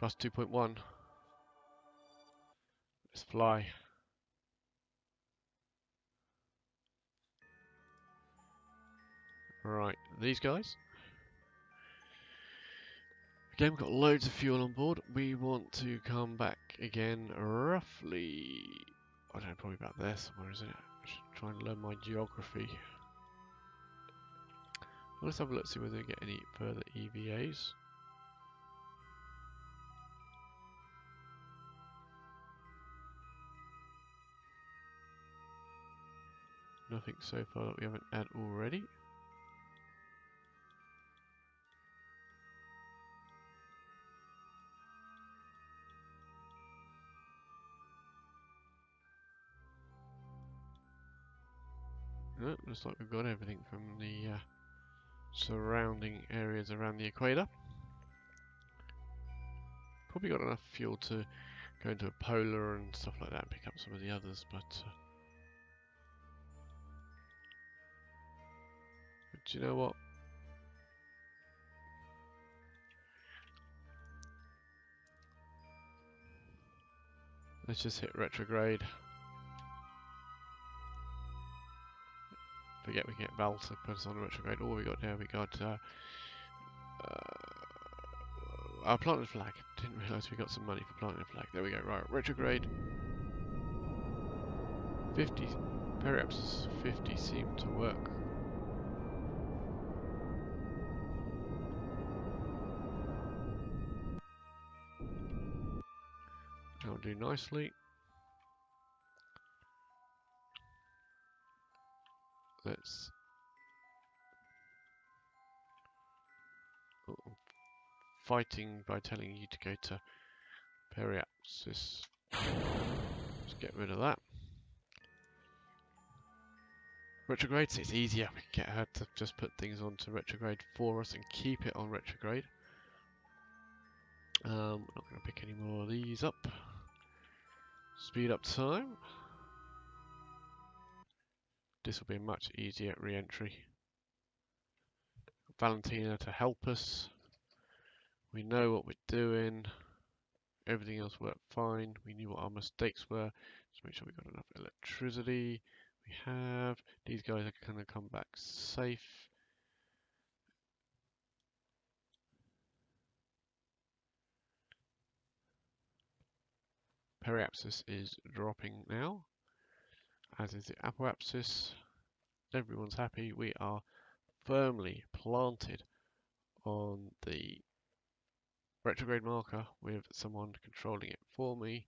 Plus 2.1. Let's fly. Right, these guys. Again, we've got loads of fuel on board. We want to come back again roughly, I don't know, probably about there somewhere, isn't it? I should try and learn my geography. Well, let's have a look, see whether we get any further EVAs. Nothing so far that we haven't had already. No, looks like we've got everything from the surrounding areas around the equator. Probably got enough fuel to go into a polar and stuff like that and pick up some of the others, but do you know what? Let's just hit retrograde. Forget we get Val to put us on retrograde. All we got there, we got our planted flag. Didn't realise we got some money for planting a flag. There we go. Right, retrograde. 50. Periapsis 50 seem to work. That'll do nicely. Let's. Oh, fighting by telling you to go to Periapsis. Let's get rid of that. Retrograde, so it's easier. We can get her to just put things onto retrograde for us and keep it on retrograde. Not going to pick any more of these up. Speed up time. This will be much easier re-entry. Valentina to help us. We know what we're doing. Everything else worked fine. We knew what our mistakes were. Just make sure we got enough electricity. We have. These guys are going to come back safe. Periapsis is dropping now, as is the apoapsis. Everyone's happy. We are firmly planted on the retrograde marker with someone controlling it for me.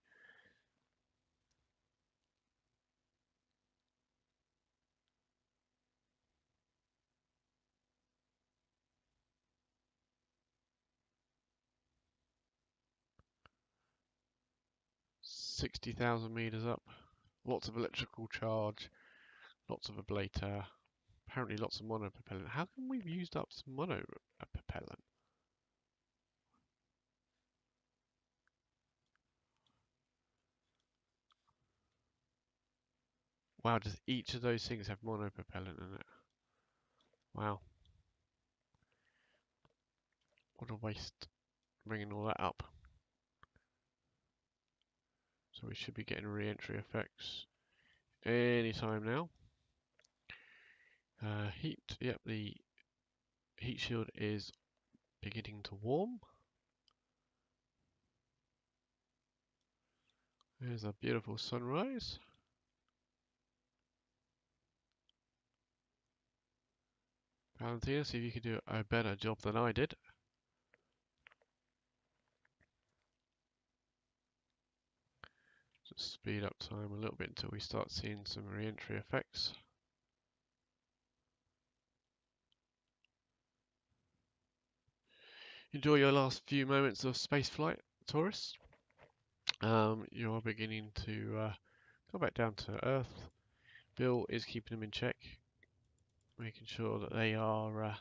$60,000 meters up. Lots of electrical charge. Lots of ablator. Apparently lots of monopropellant. How come we've used up some monopropellant? Wow, does each of those things have monopropellant in it? Wow. What a waste bringing all that up. So we should be getting re-entry effects anytime now. Heat, yep, the heat shield is beginning to warm. There's a beautiful sunrise. Valentina, see if you can do a better job than I did. Just speed up time a little bit until we start seeing some re-entry effects. Enjoy your last few moments of spaceflight, tourists. You're beginning to go back down to Earth. Bill is keeping them in check, making sure that they are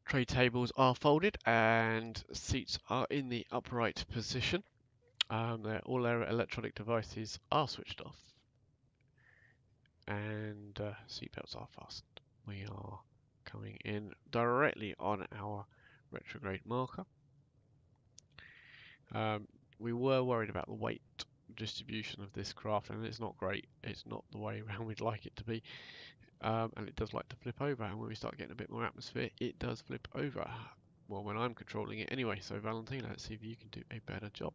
tray tables are folded and seats are in the upright position. All their electronic devices are switched off, and seatbelts are fastened. We are coming in directly on our retrograde marker. We were worried about the weight distribution of this craft, and it's not great. It's not the way around we'd like it to be, and it does like to flip over. And when we start getting a bit more atmosphere, it does flip over. Well, when I'm controlling it anyway. So Valentina, let's see if you can do a better job.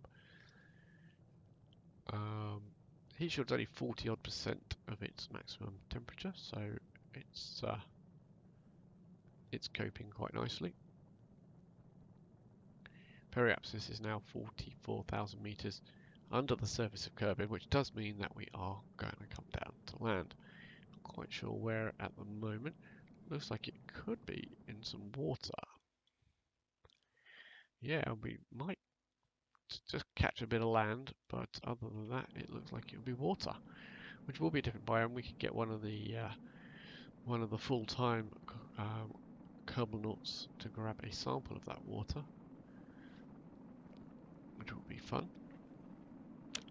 Heat shield's only 40 odd % of its maximum temperature, so it's coping quite nicely. Periapsis is now 44,000 meters under the surface of Kerbal, which does mean that we are going to come down to land. Not quite sure where at the moment. Looks like it could be in some water. Yeah, we might just catch a bit of land, but other than that, it looks like it'll be water, which will be a different biome. We could get one of the full-time Kerbalnauts to grab a sample of that water, which will be fun.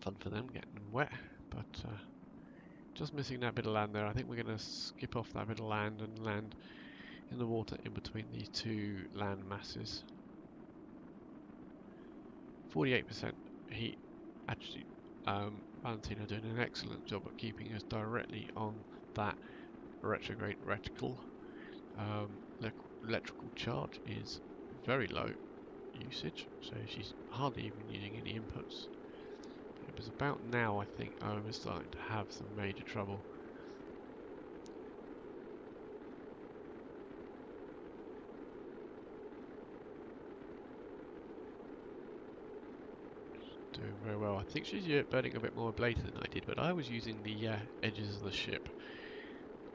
Fun for them, getting them wet, but just missing that bit of land there. I think we're going to skip off that bit of land and land in the water in between these two land masses. 48% heat. Actually, Valentina doing an excellent job at keeping us directly on that retrograde reticle. Electrical charge is very low usage, so she's hardly even using any inputs. It was about now, I think, we're starting to have some major trouble. She's doing very well. I think she's burning a bit more ablator than I did, but I was using the edges of the ship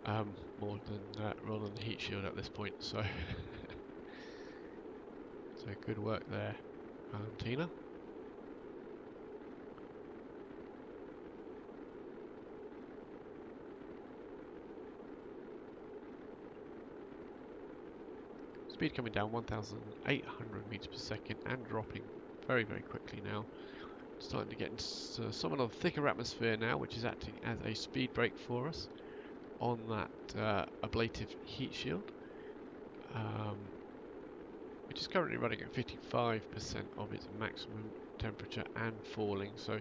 more than rather than the heat shield at this point. So, so good work there, Valentina. Speed coming down 1,800 meters per second and dropping very, very quickly now. Starting to get into some of the thicker atmosphere now, which is acting as a speed brake for us on that ablative heat shield, which is currently running at 55% of its maximum temperature and falling. So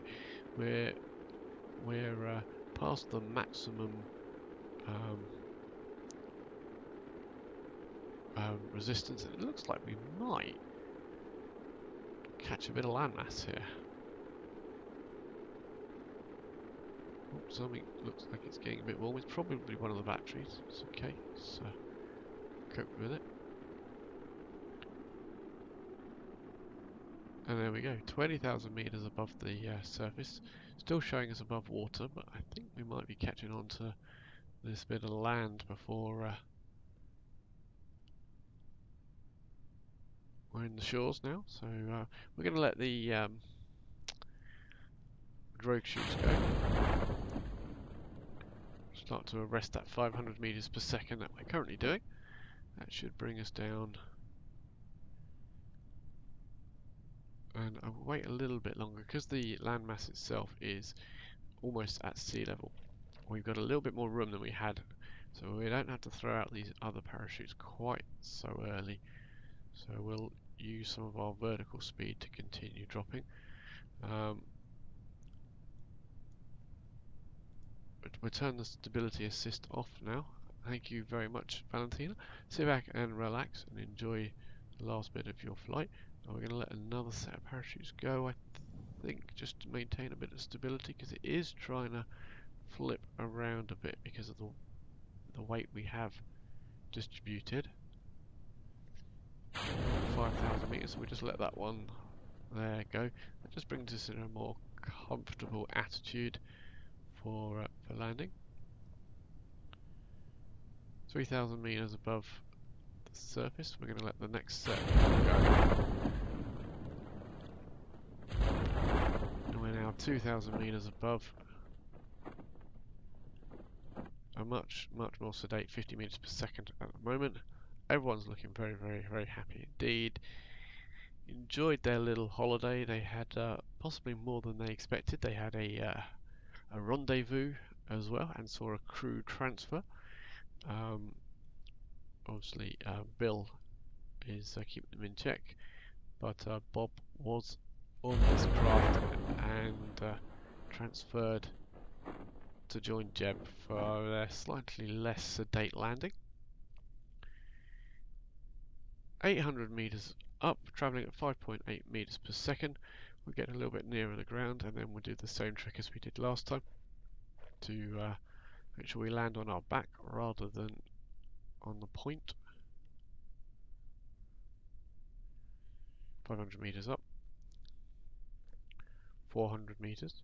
we're past the maximum resistance, and it looks like we might catch a bit of landmass here. Oh, something looks like it's getting a bit warm. It's probably one of the batteries. It's okay. Let's cope with it. And there we go. 20,000 meters above the surface. Still showing us above water, but I think we might be catching on to this bit of land before we're in the shores now. So we're going to let the drogue chutes go. Start to arrest that 500 meters per second that we're currently doing. That should bring us down. And I will wait a little bit longer because the landmass itself is almost at sea level. We've got a little bit more room than we had, so we don't have to throw out these other parachutes quite so early. So we'll use some of our vertical speed to continue dropping. But we'll turn the stability assist off now. Thank you very much, Valentina. Sit back and relax and enjoy the last bit of your flight. Now we're going to let another set of parachutes go, I think, just to maintain a bit of stability, because it is trying to flip around a bit because of the weight we have distributed. 5,000 meters, so we just let that one there go. That just brings us in a more comfortable attitude for landing. 3,000 meters above the surface. We're going to let the next set go. And we're now 2,000 meters above a much more sedate 50 meters per second at the moment. Everyone's looking very, very, very happy indeed. Enjoyed their little holiday. They had possibly more than they expected. They had a rendezvous as well and saw a crew transfer. Obviously, Bill is keeping them in check, but Bob was on this craft and transferred to join Jeb for their slightly less sedate landing. 800 meters up, traveling at 5.8 meters per second. We'll get a little bit nearer the ground, and then we'll do the same trick as we did last time to make sure we land on our back rather than on the point. 500 meters up, 400 meters,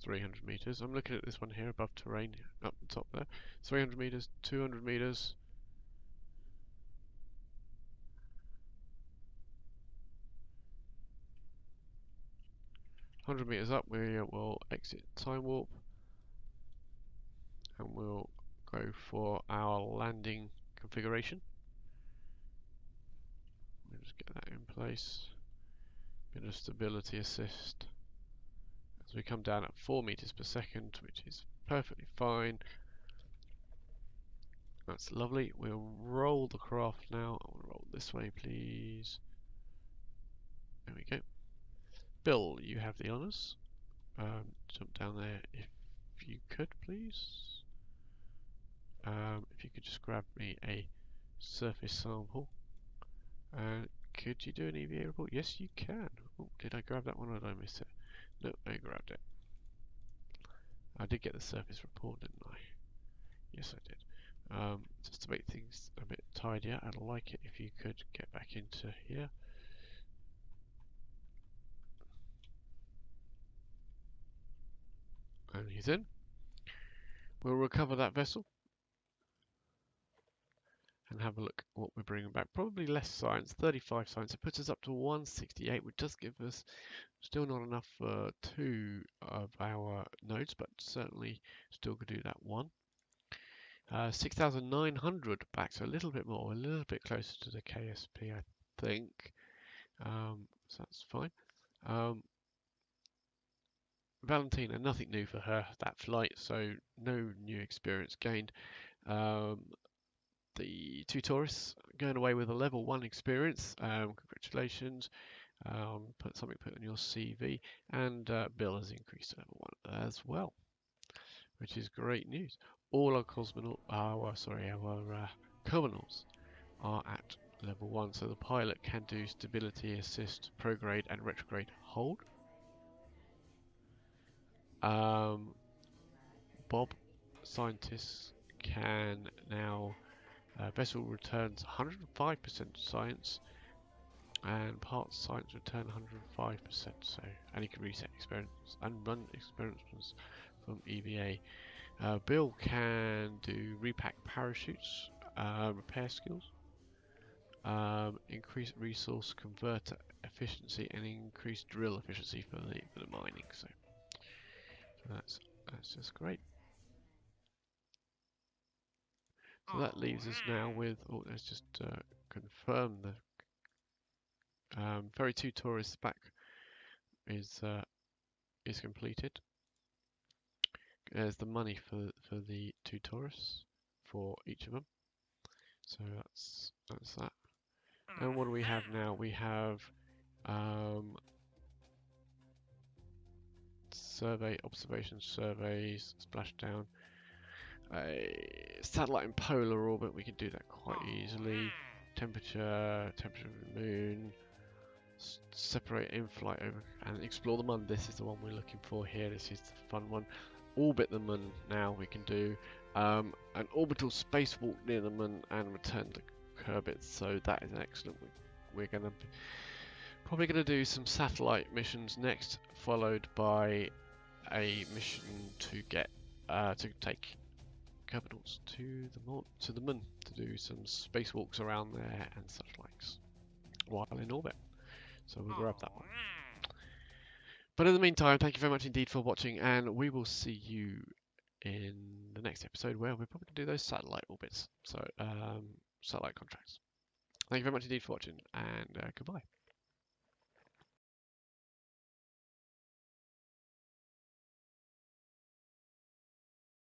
300 meters. I'm looking at this one here above terrain, up the top there. 300 meters, 200 meters. 100 meters up, we will exit time warp and we'll go for our landing configuration. We'll just get that in place. Bit of stability assist as we come down at 4 meters per second, which is perfectly fine. That's lovely. We'll roll the craft now. I'll roll this way, please. There we go. Bill, you have the honours. Jump down there if you could, please. If you could just grab me a surface sample. Could you do an EVA report? Yes, you can. Oh, did I grab that one or did I miss it? No, I grabbed it. I did get the surface report, didn't I? Yes, I did. Just to make things a bit tidier, I'd like it if you could get back into here. And he's in. We'll recover that vessel and have a look at what we're bringing back. Probably less science, 35 science. It puts us up to 168, which does give us still not enough for 2 of our nodes, but certainly still could do that one. 6,900 back, so a little bit more, a little bit closer to the KSP, I think. So that's fine. Valentina, nothing new for her, that flight, so no new experience gained. The 2 tourists going away with a level 1 experience. Congratulations. Put on your CV, and Bill has increased to level 1 as well, which is great news. All our terminals are at level 1, so the pilot can do stability assist, prograde, and retrograde hold. Bob, scientists can now vessel returns 105% science, and parts science return 105%. So, and you can reset experiments and run experiments from EVA. Bill can do repack parachutes, repair skills, increase resource converter efficiency, and increase drill efficiency for the mining. So that's just great. So that leaves us now with, let's just confirm the ferry 2 tourists back is completed. There's the money for the 2 tourists for each of them. So that's that. And what do we have now? We have observation surveys, splashdown. A satellite in polar orbit, we can do that quite easily. Temperature of the moon, separate in-flight over and explore the moon. This is the one we're looking for here. This is the fun one. Orbit the moon now we can do. An orbital spacewalk near the moon and return to Kerbal. So that is excellent. We're probably going to do some satellite missions next, followed by a mission to get to take Kerbal to the moon to do some spacewalks around there and such likes while in orbit. So we'll grab that one. But in the meantime, thank you very much indeed for watching, and we will see you in the next episode where we're probably going to do those satellite orbits, so satellite contracts. Thank you very much indeed for watching, and goodbye.